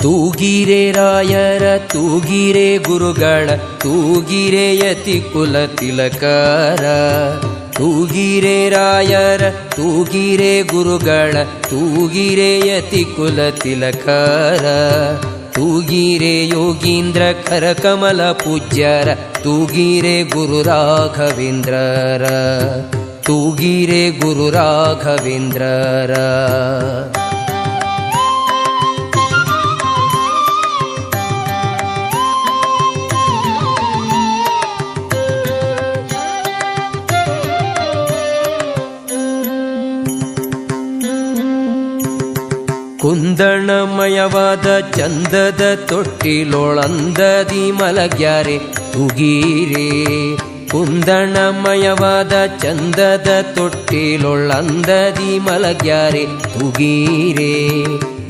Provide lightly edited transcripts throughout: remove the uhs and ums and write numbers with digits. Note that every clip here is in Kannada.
ತೂಗಿರೆ ರಾಯರ ತೂಗಿರೆ ಗುರುಗಳ ತೂಗಿರೆ ಯತಿ ಕುಲ ತಿಲಕರ. ತೂಗಿರೆ ರಾಯರ ತೂಗಿರೆ ಗುರುಗಳ ತೂಗಿರೆ ಯತಿ ಕುಲ ತಿಲಕರ. ತೂಗಿರೆ ಯೋಗೀಂದ್ರ ಕರಕಮಲ ಪೂಜ್ಯರ ತೂಗಿರೆ ಗುರು ರಾಘವೇಂದ್ರರ. ತೂಗಿರೆ ಗುರು ರಾಘವೇಂದ್ರರ. ಕುಂದಣಮಯವಾದ ಚಂದದ ತೊಟ್ಟಿಲೊಳಂದದಿ ಮಲಗ್ಯಾರೆ ತೂಗಿರೆ. ಕುಂದಣಮಯವಾದ ಚಂದದ ತೊಟ್ಟಿಲೊಳಂದದಿ ಮಲಗ್ಯಾರೆ ತೂಗಿರೆ.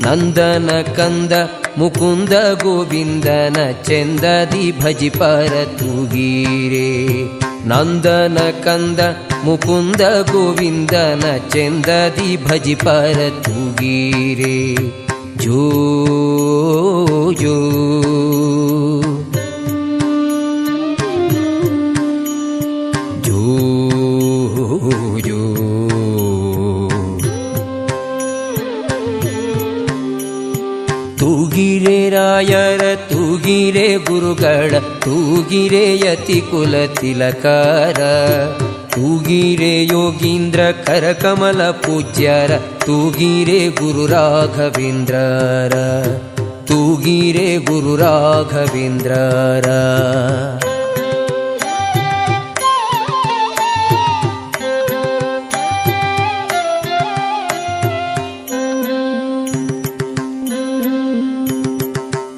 ನಂದನ ಕಂದ ಮುಕುಂದ ಗೋವಿಂದನ ಚೆಂದದಿ ಭಜಿಪರ ತೂಗಿರೆ. ನಂದನ ಕಂದ ಮುಕುಂದ ಗೋವಿಂದನ ಚೆಂದದಿ ಭಜಿಪರ ತೂಗಿರೆ. ಜೋ ಜೋ ಜೋ ಜೋ. ತೂಗಿರೆ ರಾಯರ ತೂಗಿರೆ ಗುರುಗಳ ತೂಗಿರೆ ಯತಿ ಕುಲ ತಿಲಕರ. ತೂಗಿರೆ ಯೋಗೀಂದ್ರ ಕರಕಮಲ ಪೂಜ್ಯರ ತೂಗಿರೆ ಗುರು ರಾಘವೇಂದ್ರರ. ತೂಗಿರೆ ಗುರು ರಾಘವೇಂದ್ರರ.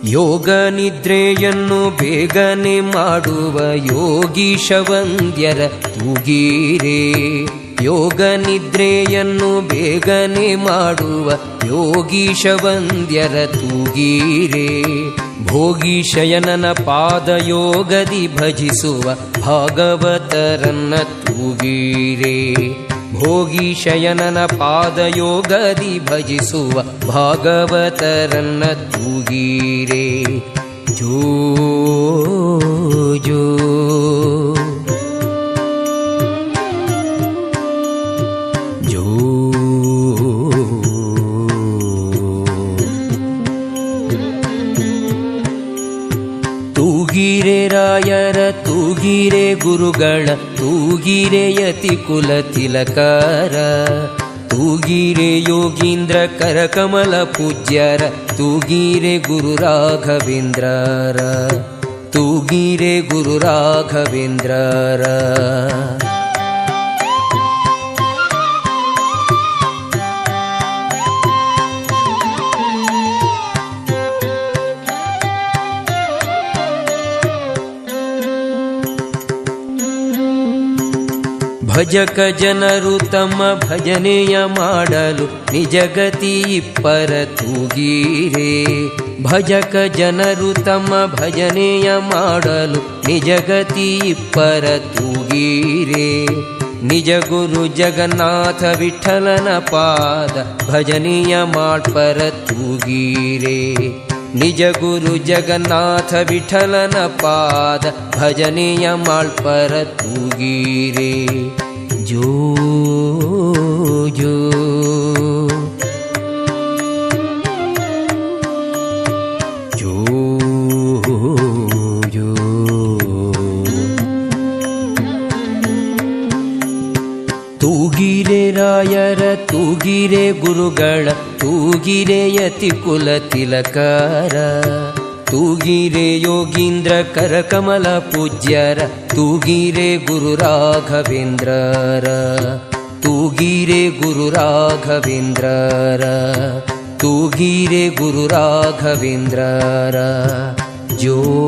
ಯೋಗ ನಿದ್ರೆಯನ್ನು ಬೇಗನೆ ಮಾಡುವ ಯೋಗೀಶ ವಂದ್ಯರ ತೂಗಿರೆ. ಯೋಗ ನಿದ್ರೆಯನ್ನು ಬೇಗನೆ ಮಾಡುವ ಯೋಗೀಶ ವಂದ್ಯರ ತೂಗಿರೆ. ಭೋಗೀಶಯನನ ಪಾದಯೋಗದಿ ಭಜಿಸುವ ಭಾಗವತರನ್ನ ತೂಗಿರೆ. ಭೋಗೀಶಯನನ ಪಾದಯೋಗದಿ ಭಜಿಸುವ ಭಾಗವತರನ್ನ ತೂಗಿರೆ. ಜೋ ಜೋ ಜೋ. ತೂಗಿರೆ ರಾಯರ ತೂಗಿರೆ ಗುರುಗಳ ತೂಗಿರೆ ಯತಿ ಕುಲ ತಿಲಕರ. ತೂಗಿರೆ ಯೋಗೀಂದ್ರ ಕರಕಮಲ ಪೂಜ್ಯರ ತೂಗಿರೆ ಗುರು ರಾಘವೇಂದ್ರರ. ತೂಗಿರೆ ಗುರು ರಾಘವೇಂದ್ರರ. ಭಜಕ ಜನರು ತಮ್ಮ ಭಜನೆಯ ಮಾಡಲು ನಿಜಗತಿ ಇಪ್ಪರ ತೂಗಿರೆ. ಭಜಕ ಜನರು ತಮ್ಮ ಭಜನೆಯ ಮಾಡಲು ನಿಜಗತಿ ಇಪ್ಪರ ತೂಗಿರೆ. ನಿಜ ಗುರು ಜಗನ್ನಾಥ ವಿಠಲನ ಪಾದ ಭಜನೆಯ ಮಾಡ್ಪರ ತೂಗಿರೆ. ನಿಜ ಗುರು ಜಗನ್ನಾಥ ವಿಠಲನ ಪಾದ ಭಜನೆಯ ಮಾಳ್ಪರ ತೂಗಿರೆ. ಜೋ ಜೋ ಜೋ ಜೋ. ತೂಗಿರೆ ರಾಯರ ತೂಗಿರೆ ಗುರುಗಳ ತೂಗಿರೆ ಯತಿ ಕುಲ ತಿಲಕರ. ತೂಗಿರೆ ಯೋಗೀಂದ್ರ ಕರಕಮಲ ಪೂಜ್ಯರ ತೂಗಿರೆ ಗುರು ರಾಘವೇಂದ್ರರ. ತೂಗಿರೆ ಗುರು ರಾಘವೇಂದ್ರರ. ತೂಗಿರೆ ಗುರು ರಾಘವೇಂದ್ರರ. ಜೋ